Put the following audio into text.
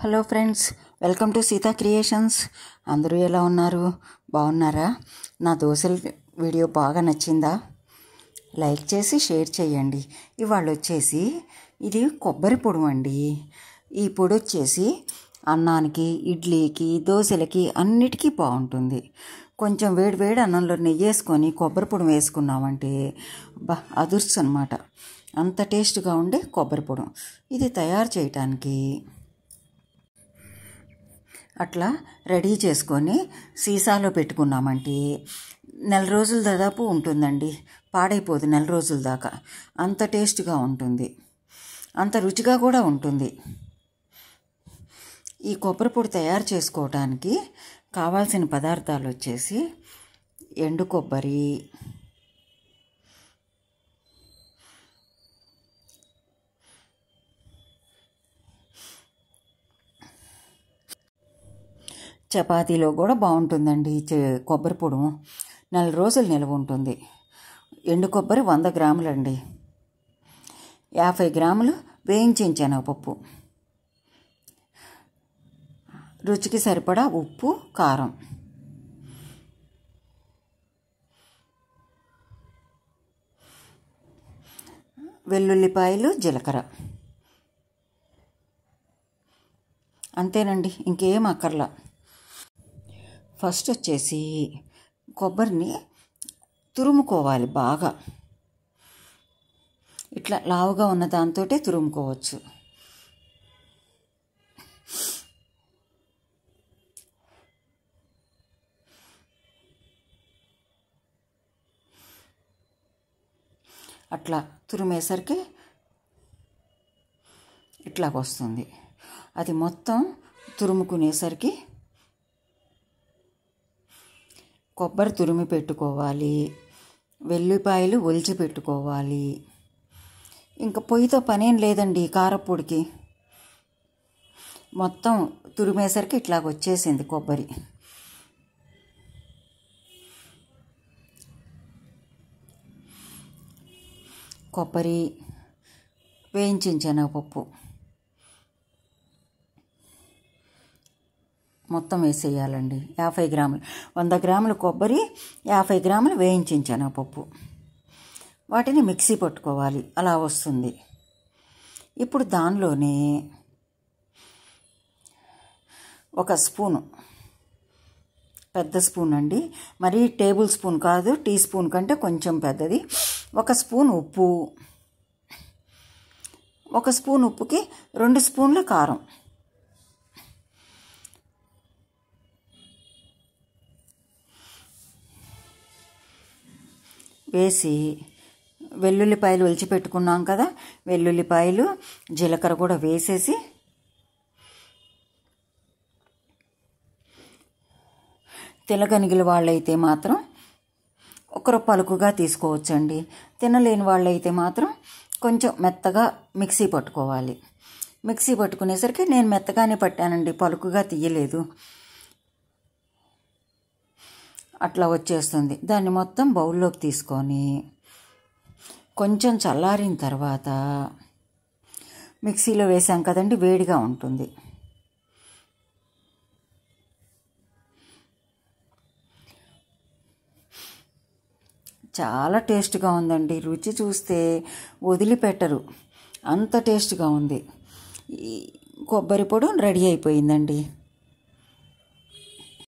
Hello friends, welcome to Sita creations. అందరూ ఎలా ఉన్నారు? బాగున్నారా? నా దోశల వీడియో బాగా నచ్చిందా? లైక్ చేసి షేర్ చేయండి. ఇవాళ వచ్చేసి ఇది కొబ్బరి పొడి అండి. ఈ పొడి వచ్చేసి అన్నానికి, ఇడ్లీకి, దోశలకి అన్నిటికీ బాగుంటుంది. కొంచెం వేడి వేడి అన్నంలో నెయ్యి వేసుకొని కొబ్బరి పొడి వేసుకున్నామంటే అదుర్స్ అనమాట. అంత టేస్ట్గా ఉండే కొబ్బరి పొడి. ఇది తయారు చేయటానికి అట్లా రెడీ చేసుకొని సీసాలో పెట్టుకున్నామంటే నెల రోజుల దాదాపు ఉంటుందండి. పాడైపోదు నెల రోజుల దాకా. అంత టేస్ట్గా ఉంటుంది, అంత రుచిగా కూడా ఉంటుంది. ఈ కొబ్బరి పొడి తయారు చేసుకోవడానికి కావాల్సిన పదార్థాలు వచ్చేసి ఎండు కొబ్బరి, చపాతీలో కూడా బాగుంటుందండి. కొబ్బరి పొడి నెల రోజులు నిల్వ ఉంటుంది. ఎండు కొబ్బరి 100 గ్రాములు అండి. 50 గ్రాములు వేయించిన శనగపప్పు, రుచికి సరిపడా ఉప్పు, కారం, వెల్లుల్లిపాయలు, జీలకర్ర. అంతేనండి, ఇంకేం అక్కర్లా. ఫస్ట్ వచ్చేసి కొబ్బరిని తురుముకోవాలి బాగా. ఇట్లా లావుగా ఉన్న దాంతో తురుముకోవచ్చు. అట్లా తురిమేసరికి ఇట్లాగొస్తుంది. అది మొత్తం తురుముకునేసరికి కొబ్బరి తురిమి పెట్టుకోవాలి, వెల్లిపాయలు ఒలిచి పెట్టుకోవాలి. ఇంకా పొయ్యితో పనేం లేదండి. కారపొడికి మొత్తం తురిమేసరికి ఇట్లాగ వచ్చేసింది కొబ్బరి. కొబ్బరి, వేయించిన శనగపప్పు మొత్తం వేసేయాలండి. 50 గ్రాములు, 100 గ్రాములు కొబ్బరి, 50 గ్రాములు వేయించిన శనగపప్పు. వాటిని మిక్సీ పట్టుకోవాలి. అలా వస్తుంది. ఇప్పుడు దానిలోనే ఒక స్పూను, పెద్ద స్పూన్ అండి, మరి టేబుల్ స్పూన్ కాదు, టీ స్పూన్ కంటే కొంచెం పెద్దది, 1 స్పూన్ ఉప్పు. 1 స్పూన్ ఉప్పుకి 2 స్పూన్ల కారం. వేసి వెల్లుల్లిపాయలు ఒలిచి పెట్టుకున్నాం కదా, వెల్లుల్లిపాయలు, జీలకర్ర కూడా వేసేసి తినగనిగిన వాళ్ళైతే మాత్రం ఒకరు పలుకుగా తీసుకోవచ్చండి. తినలేని వాళ్ళైతే మాత్రం కొంచెం మెత్తగా మిక్సీ పట్టుకోవాలి. మిక్సీ పట్టుకునేసరికి నేను మెత్తగానే పట్టానండి, పలుకుగా తీయలేదు. అట్లా వచ్చేస్తుంది. దాన్ని మొత్తం బౌల్లోకి తీసుకొని కొంచెం చల్లారిన తర్వాత మిక్సీలో వేసాం కదండి, వేడిగా ఉంటుంది. చాలా టేస్ట్గా ఉందండి. రుచి చూస్తే వదిలిపెట్టరు, అంత టేస్ట్గా ఉంది. కొబ్బరి పొడి రెడీ అయిపోయిందండి.